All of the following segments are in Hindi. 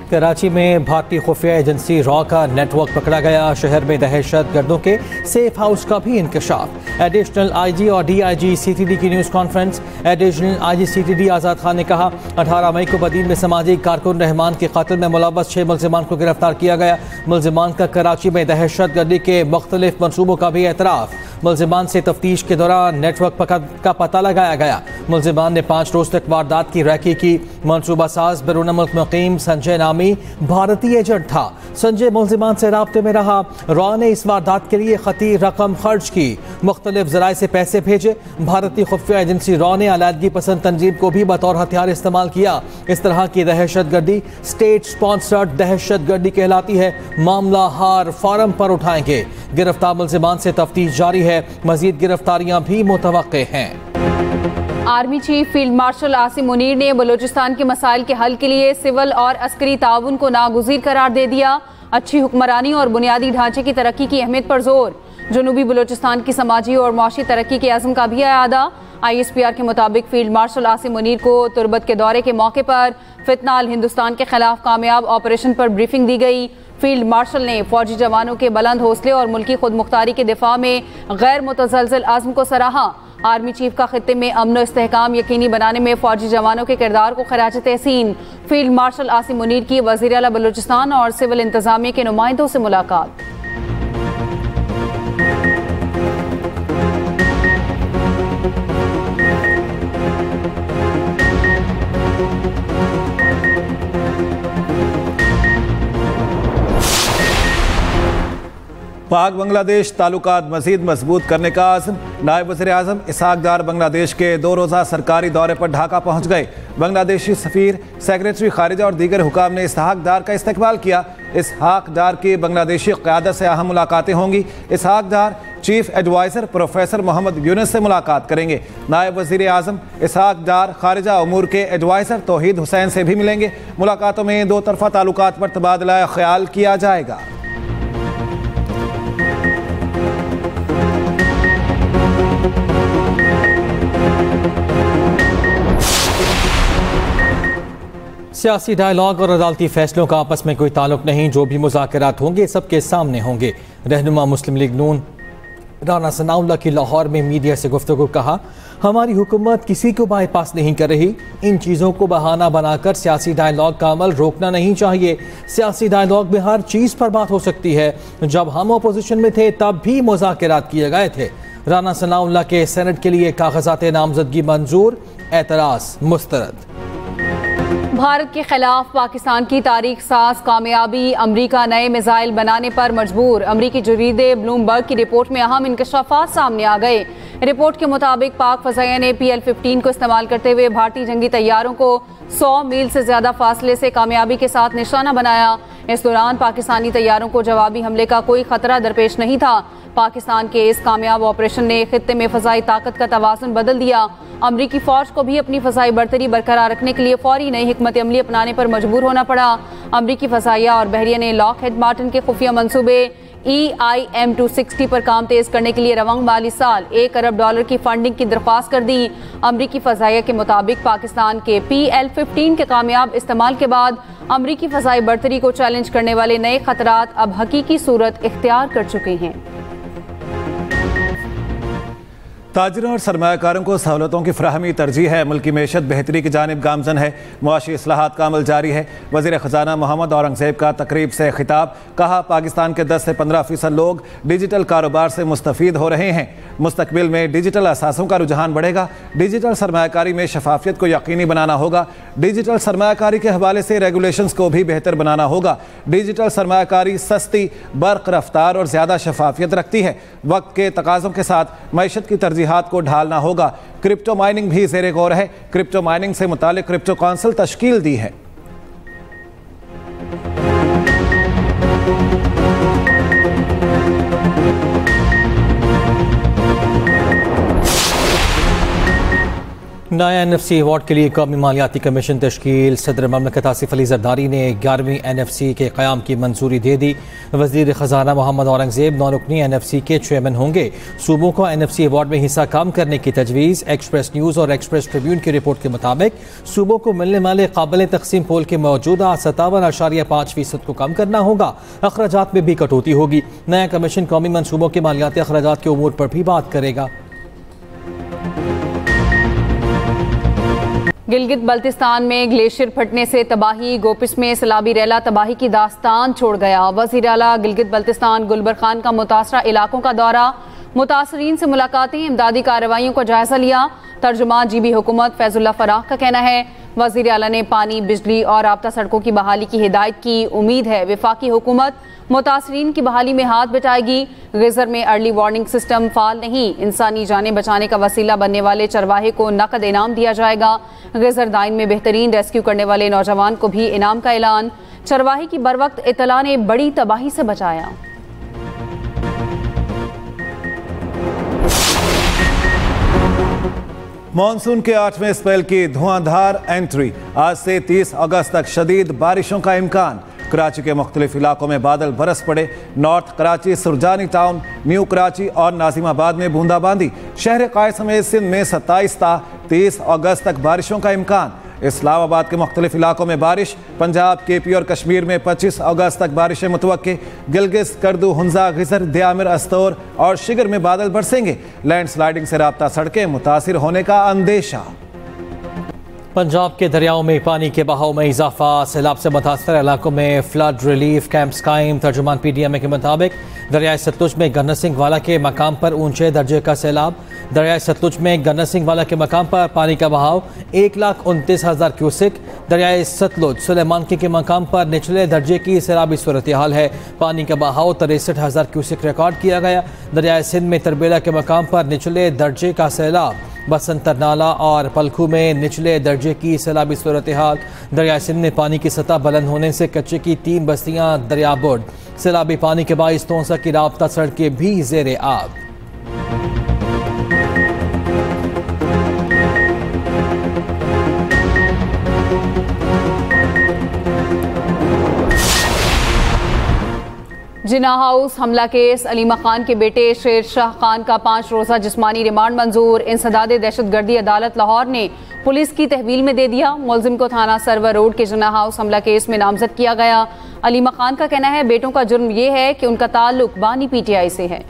कराची में भारतीय खुफिया एजेंसी रॉ का नेटवर्क पकड़ा गया। शहर में दहशत गर्दों के सेफ हाउस का भी इंकशाफ। एडिशनल IG और DIG CTD की news conference. Additional IG CTD आज़ाद खान ने कहा 18 मई को बदीन में समाजी कारकुन रहमान के कत्ल में मुलव्वस 6 मुल्ज़िमान को गिरफ्तार किया गया। मुल्ज़िमान का कराची में दहशत गर्दी के मुख्तलिफ मनसूबों का भी एतराफ़। मुल्ज़िमान से तफ्तीश के दौरान नेटवर्क का पता लगाया गया। मुल्ज़िमान ने 5 रोज़ तक वारदात की रैकी की। मनसूबा साज बैरून मुल्क मुक़ीम संजय नामी भारतीय एजेंट था। संजय मुल्ज़िमान से राब्ते में रहा। रॉ ने इस वारदात के लिए खती रकम खर्च की, मुख्तलिफ ज़राए से पैसे भेजे। भारतीय खुफिया एजेंसी रॉ ने अलायदगी पसंद तंजीम को भी बतौर हथियार इस्तेमाल किया। इस तरह की दहशत गर्दी स्टेट स्पॉन्सर्ड दहशत गर्दी कहलाती है। मामला हार फार्म पर उठाएंगे। गिरफ्तार मुल्ज़िमान से तफ्तीश जारी है। मजीद गिरफ्तारियां भी मुतवक्के हैं। Army chief field marshal Asim Munir ने बलूचिस्तान के मसाइल के हल के लिए सिविल और अस्करी ताउन को नागुज़ीर करार दे दिया। अच्छी हुक्मरानी और बुनियादी ढांचे की तरक्की की अहमियत पर जोर। जनूबी बलूचिस्तान की समाजी और माशी तरक्की के अज़्म का भी अयादा। ISPR के मुताबिक फील्ड मार्शल आसिम मुनीर को तुर्बत के दौरे के मौके पर फितनाल हिंदुस्तान के खिलाफ कामयाब ऑपरेशन पर ब्रीफिंग दी गई। फील्ड मार्शल ने फौजी जवानों के बुलंद हौसले और मुल्की खुद मुख्तारी के दिफा में गैर मुतज़लज़ल आज़म को सराहा। आर्मी चीफ का खित्ते में अमन और इस्तेहकाम यकीनी बनाने में फौजी जवानों के किरदार को खराज तहसीन। फील्ड मार्शल आसिम मुनीर की वज़ीर आला बलूचिस्तान और सिविल इंतजामिया के नुमाइंदों से मुलाकात। पाक बांग्लादेश ताल्लुकात मज़ीद मजबूत करने का आज़म। नायब वज़ीर आज़म इसहाक डार बांग्लादेश के 2 रोज़ा सरकारी दौरे पर ढाका पहुँच गए। बांग्लादेशी सफ़ीर, सेक्रेटरी खारिजा और दीगर हुकाम ने इसहाक डार का इस्तकबाल किया। इसहाक डार की बांग्लादेशी क़यादत से अहम मुलाकातें होंगी। Ishaq Dar chief adviser professor Mohammad Yunus से मुलाकात करेंगे। नायब वज़ीर आज़म इसहाक डार खारिजा उमूर के एडवाइज़र तौहीद हुसैन से भी मिलेंगे। मुलाकातों में 2 तरफ़ा ताल्लुकात पर तबादला ख्याल किया जाएगा। सियासी डायलॉग और अदालती फैसलों का आपस में कोई ताल्लुक नहीं। जो भी मुज़ाकरात होंगे सबके सामने होंगे। रहनुमा मुस्लिम लीग नून राना सनाउल्लाह की लाहौर में मीडिया से गुफ्तगू। कहा हमारी हुकूमत किसी को बाईपास नहीं कर रही। इन चीज़ों को बहाना बनाकर सियासी डायलॉग का अमल रोकना नहीं चाहिए। सियासी डायलॉग में हर चीज़ पर बात हो सकती है। जब हम अपोजिशन में थे तब भी मुज़ाकरात किए गए थे। राना सनाउल्लाह के सेनेट के लिए कागजात नामजदगी मंजूर, एतराज़ मुस्तरद। भारत के खिलाफ पाकिस्तान की तारीख साज कामयाबी। अमरीका नए मिसाइल बनाने पर मजबूर। अमरीकी जरीदे ब्लूमबर्ग की रिपोर्ट में अहम इंकशाफात सामने आ गए। रिपोर्ट के मुताबिक पाक फ़ज़ाइया ने PL-15 को इस्तेमाल करते हुए भारतीय जंगी तैयारों को 100 मील से ज़्यादा फासले से कामयाबी के साथ निशाना बनाया। इस दौरान पाकिस्तानी तैयारों को जवाबी हमले का कोई खतरा दरपेश नहीं था। पाकिस्तान के इस कामयाब ऑपरेशन ने खित्ते में फ़ज़ाई ताकत का तवाज़ुन बदल दिया। अमरीकी फ़ौज को भी अपनी फ़ज़ाई बरतरी बरकरार रखने के लिए फ़ौरी नई हिकमत अमली अपनाने पर मजबूर होना पड़ा। अमरीकी फ़ज़ाइया और बहरिया ने लॉकहीड मार्टिन के खुफिया मनसूबे EIM-260 पर काम तेज़ करने के लिए रवांग माली साल $1 अरब की फंडिंग की दरख्वास्त कर दी। अमरीकी फ़ज़ाइया के मुताबिक पाकिस्तान के PL-15 के कामयाब इस्तेमाल के बाद अमरीकी फ़ज़ाई बरतरी को चैलेंज करने वाले नए खतरात अब हकीकी सूरत इख्तियार कर चुके हैं। ताजिरों और सरमायाकारों को सहूलतों की फ्राहमी तरजीह है। मुल्की मैशत बेहतरी की जानिब गामजन है। मुआशी इस्लाहात का अमल जारी है। वज़ीर ख़जाना मोहम्मद औरंगज़ेब का तकरीब से खिताब। कहा पाकिस्तान के 10 से 15% लोग डिजिटल कारोबार से मुस्तफ़ीद हो रहे हैं। मुस्तकबिल में डिजिटल असासों का रुझान बढ़ेगा। डिजिटल सरमायाकारी में शफाफियत को यकीनी बनाना होगा। डिजिटल सरमायाकारी के हवाले से रेगुलेशंस को भी बेहतर बनाना होगा। डिजिटल सरमायाकारी सस्ती, बर्क रफ्तार और ज़्यादा शफाफियत रखती है। वक्त के तकाज़ों के साथ मैशत की तरजीहात को ढालना होगा। क्रिप्टो माइनिंग भी ज़ेरे गौर है। क्रिप्टो माइनिंग से मुतालिक क्रिप्टो काउंसिल तश्कील दी है। नया NFC अवार्ड के लिए कौमी मालियाती कमीशन तश्कील। सदर ममलकत आसिफ अली जरदारी ने 11वीं NFC के क़याम की मंजूरी दे दी। वज़ीर ख़जाना मोहम्मद औरंगज़ेब 9 रुकनी NFC के चेयरमैन होंगे। सूबों को NFC अवार्ड में हिस्सा कम करने की तजवीज़। एक्सप्रेस न्यूज़ और एक्सप्रेस ट्रिब्यून की रिपोर्ट के मुताबिक सूबों को मिलने वाले काबिल तकसीम पोल के मौजूदा 57.5% को कम करना होगा। अखराजात में भी कटौती होगी। नया कमीशन कौमी मनसूबों के मालियाती अखराजात के उमूर पर भी बात करेगा। गिलगित बल्तिस्तान में ग्लेशियर फटने से तबाही। गोपिस में सैलाबी रैला तबाही की दास्तान छोड़ गया। वज़ीर आला गिलगित बल्तिस्तान गुलबर खान का मुतासरा इलाकों का दौरा। मुतासरीन से मुलाकातें, इमदादी कार्रवाइयों का जायजा लिया। तर्जुमान GB हुकूमत फैजुल्ला फराह का कहना है वज़ीर आला ने पानी, बिजली और राब्ता सड़कों की बहाली की हिदायत की। उम्मीद है वफाकी हुकूमत मुतासरीन की बहाली में हाथ बटाएगी। गिज़र में अर्ली वार्निंग सिस्टम फाल नहीं। इंसानी जानें बचाने का वसीला बनने वाले चरवाहे को नकद इनाम दिया जाएगा। गिज़र दाइन में बेहतरीन रेस्क्यू करने वाले नौजवान को भी इनाम का ऐलान। चरवाहे की बरवक्त इत्तला ने बड़ी तबाही से बचाया। मॉनसून के 8वें स्पेल की धुआंधार एंट्री। आज से 30 अगस्त तक शदीद बारिशों का इम्कान। कराची के मुख्तलिफ इलाकों में बादल बरस पड़े। North Karachi, Surjani town, new Karachi और नाजिमाबाद में बूंदाबांदी। शहर कायद समेत सिंध में 27 ता 30 अगस्त तक बारिशों का इम्कान। इस्लामाबाद के मुख्तलिफ इलाकों में बारिश। पंजाब, KP और कश्मीर में 25 अगस्त तक बारिशें मुतवक्के। गिलगित, करदू, हुंजा, गिजर, दयामिर, अस्तौर और शिगर में बादल बरसेंगे। लैंडस्लाइडिंग से राब्ता सड़कें मुतासिर होने का अंदेशा। पंजाब के दरियाओं में पानी के बहाव में इजाफा। सैलाब से मुतासर इलाकों में फ्लड रिलीफ कैंप्स कायम। तर्जुमान PTMA के मुताबिक दरियाए सतलुज में गन्ना सिंह वाला के मकाम पर ऊंचे दर्जे का सैलाब। दरियाए सतलुज में गन्ना सिंह वाला के मकाम पर पानी का बहाव 1,29,000 क्यूसिक। दरियाए सतलुज सुलेमानकी के मकाम पर निचले दर्जे की सैलाबी सूरत हाल है। पानी का बहाव 63,000 क्यूसिक रिकॉर्ड किया गया। दरियाए सिंध में तरबेला के मकाम पर निचले दर्जे का सैलाब। बसंतर नाला और पलखू में निचले दर्जे की सैलाबी सूरत हाल। दरिया सिंध में पानी की सतह बुलंद होने से कच्चे की 3 बस्तियां दरियाबुर्द। सैलाबी पानी के बाइस तोंसा की राब्ता सड़कें भी ज़ेरे आब। जिना हाउस हमला केस। अलीमा खान के बेटे शेर शाह खान का 5 रोज़ा जिस्मानी रिमांड मंजूर। इंसदाद दहशतगर्दी अदालत लाहौर ने पुलिस की तहवील में दे दिया। मुलजिम को थाना सरवर रोड के जिना हाउस हमला केस में नामजद किया गया। अलीमा खान का कहना है बेटों का जुर्म यह है कि उनका ताल्लुक बानी PTI से है।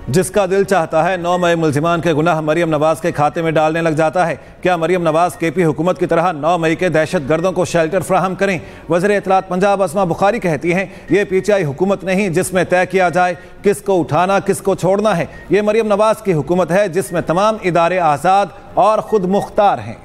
जिसका दिल चाहता है 9 मई मुल्जिमान के गुनाह मरियम नवाज के खाते में डालने लग जाता है। क्या मरियम नवाज KP हुकूमत की तरह 9 मई के दहशत गर्दों को शेल्टर फ्राहम करें? वज़ीर इत्तलात पंजाब अस्मा बुखारी कहती हैं ये PTI हुकूमत नहीं जिसमें तय किया जाए किसको उठाना किसको छोड़ना है। ये मरियम नवाज की हुकूमत है जिसमें तमाम इदारे आज़ाद और खुद मुख्तार हैं।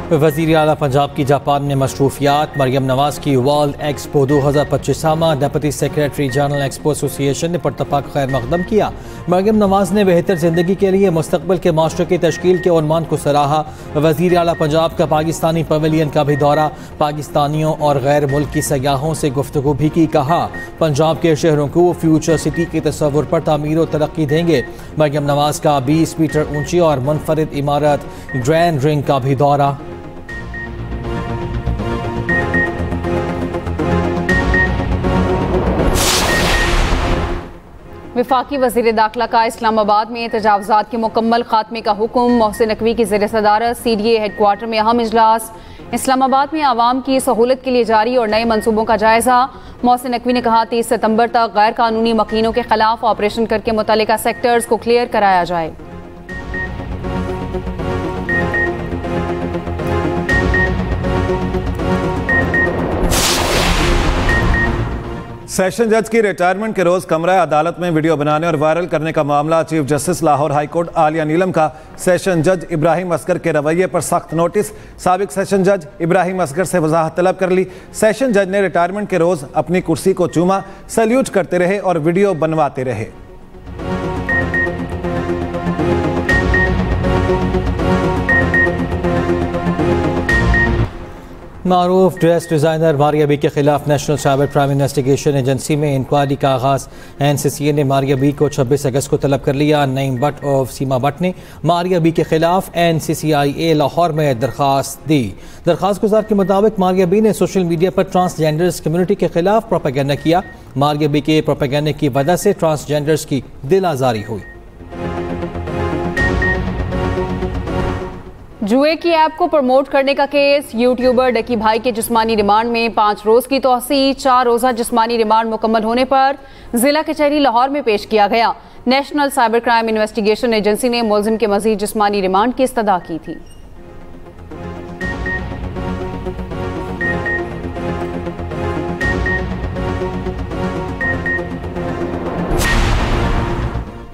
वज़ीर आला पंजाब की जापान में मसरूफियात। मरियम नवाज की world expo 2025 deputy secretary general expo association ने परतफाक खैर मकदम किया। मरियम नवाज ने बेहतर ज़िंदगी के लिए मुस्तकबिल के माशरे की तश्कील के उन्मान को सराहा। वज़ीर आला पंजाब का पाकिस्तानी पवेलियन का भी दौरा। पाकिस्तानियों और गैर मुल्की सयाहों से गुफ्तगू भी की। कहा पंजाब के शहरों को फ्यूचर सिटी के तस्वुर पर तामीर और तरक्की देंगे। मरियम नवाज का 20 मीटर ऊंची और मुनफरिद इमारत ग्रैंड रिंग का भी दौरा। वफाकी वज़ीर दाखिला का इस्लामाबाद में तजावुज़ात के मुकम्मल खात्मे का हुक्म। मोहसिन नकवी की ज़ेर सदारत CDA हेडक्वार्टर में अहम इजलास। इस्लामाबाद में आवाम की सहूलत के लिए जारी और नए मनसूबों का जायजा। मोहसिन नकवी ने कहा 30 सितंबर तक गैर कानूनी मकीनों के खिलाफ ऑपरेशन करके मुतल्लिका सेक्टर्स को क्लियर कराया जाए। सेशन जज की रिटायरमेंट के रोज कमरा अदालत में वीडियो बनाने और वायरल करने का मामला। Chief justice Lahore high court Aalia Neelum का सेशन जज इब्राहिम असगर के रवैये पर सख्त नोटिस। साबिक सेशन जज इब्राहिम असगर से वजाहत तलब कर ली। सेशन जज ने रिटायरमेंट के रोज अपनी कुर्सी को चूमा, सैल्यूट करते रहे और वीडियो बनवाते रहे। मारूफ ड्रेस डिज़ाइनर मारिया बी के खिलाफ national cyber crime investigation agency में इंक्वायरी का आगाज़। NCCA ने मारिया बी को 26 अगस्त को तलब कर लिया। नईम भट्ट और सीमा भट्ट ने मारिया बी के खिलाफ NCCIA लाहौर में दरख्वास्त दी। दरख्वास्त गुजार के मुताबिक मारिया बी ने सोशल मीडिया पर ट्रांसजेंडर्स कम्युनिटी के खिलाफ प्रोपेगेंडा किया। मारिया बी के प्रोपेगेंडे की वजह से ट्रांसजेंडर्स की दिल आज़ारी हुई। जुए की ऐप को प्रमोट करने का केस। यूट्यूबर डकी भाई के जिस्मानी रिमांड में 5 रोज की तौसीह। 4 रोजा जिस्मानी रिमांड मुकम्मल होने पर जिला कचहरी लाहौर में पेश किया गया। National cyber crime investigation agency ने मुलजिम के मजीद जिस्मानी रिमांड की इस्तदा की थी।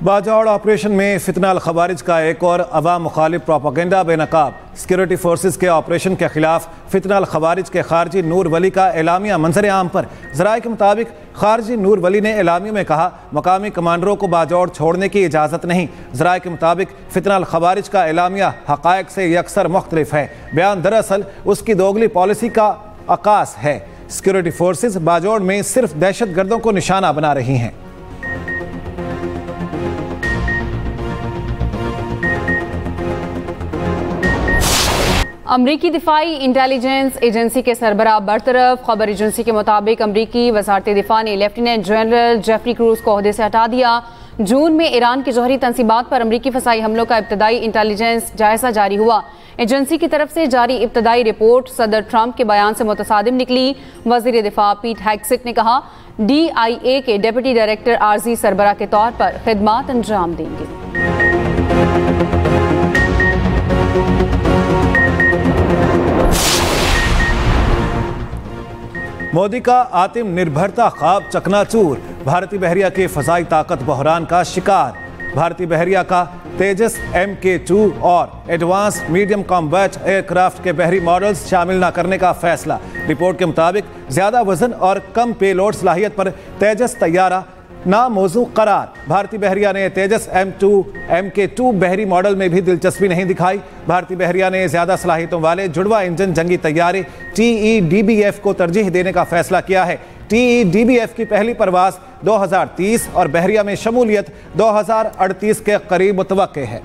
बाजौड़ ऑपरेशन में फितना अल खवारिज का एक और अवाम मुखालिफ प्रोपेगेंडा बेनकाब। सिक्योरिटी फोर्सेस के ऑपरेशन के खिलाफ फितना अल खवारिज के खारजी नूर वली का एलामिया मंजर आम पर। ज़राए के मुताबिक खारजी नूर वली ने एलामिया में कहा मकामी कमांडरों को बाजौड़ छोड़ने की इजाज़त नहीं। ज़राए के मुताबिक फितना अल खवारिज का एलामिया हक़ाइक़ से यकसर मुख्तलिफ है। बयान दरअसल उसकी दोगली पॉलिसी का अकास है। सिक्योरिटी फोर्सेस बाजौड़ में सिर्फ दहशत गर्दों को निशाना बना रही हैं। अमरीकी दिफाई इंटेलिजेंस एजेंसी के सरबराह बरतरफ। खबर एजेंसी के मुताबिक अमरीकी वजारत दिफा ने लेफ्टिनेंट जनरल जेफरी क्रूज को ओहदे से हटा दिया। जून में ईरान की जौहरी तंसीबात पर अमरीकी फसाई हमलों का इब्तदाई इंटेलिजेंस जायजा जारी हुआ। एजेंसी की तरफ से जारी इब्तदाई रिपोर्ट सदर ट्रंप के बयान से मुतसादिम निकली। वजीर दिफा पीट हेग्सेट ने कहा DIA के डिप्टी डायरेक्टर आर्जी सरबराह के तौर पर खिदमात अंजाम देंगे। मोदी का आत्मनिर्भरता ख्वाब चकनाचूर। भारतीय बहरिया के फजाई ताकत बहरान का शिकार। भारतीय बहरिया का तेजस MK2 और एडवांस मीडियम कॉम्बैट एयरक्राफ्ट के बहरी मॉडल्स शामिल न करने का फैसला। रिपोर्ट के मुताबिक ज्यादा वजन और कम पेलोड सलाहियत पर तेजस तैयारा नामौजू करार। भारतीय बहरिया ने तेजस MK2 बहरी मॉडल में भी दिलचस्पी नहीं दिखाई। भारतीय बहरिया ने ज्यादा सलाहियतों वाले जुड़वा इंजन जंगी तैयारे TEDBF को तरजीह देने का फैसला किया है। TEDBF की पहली परवाज 2030 और बहरिया में शमूलियत 2038 के करीब मुतवक्के है।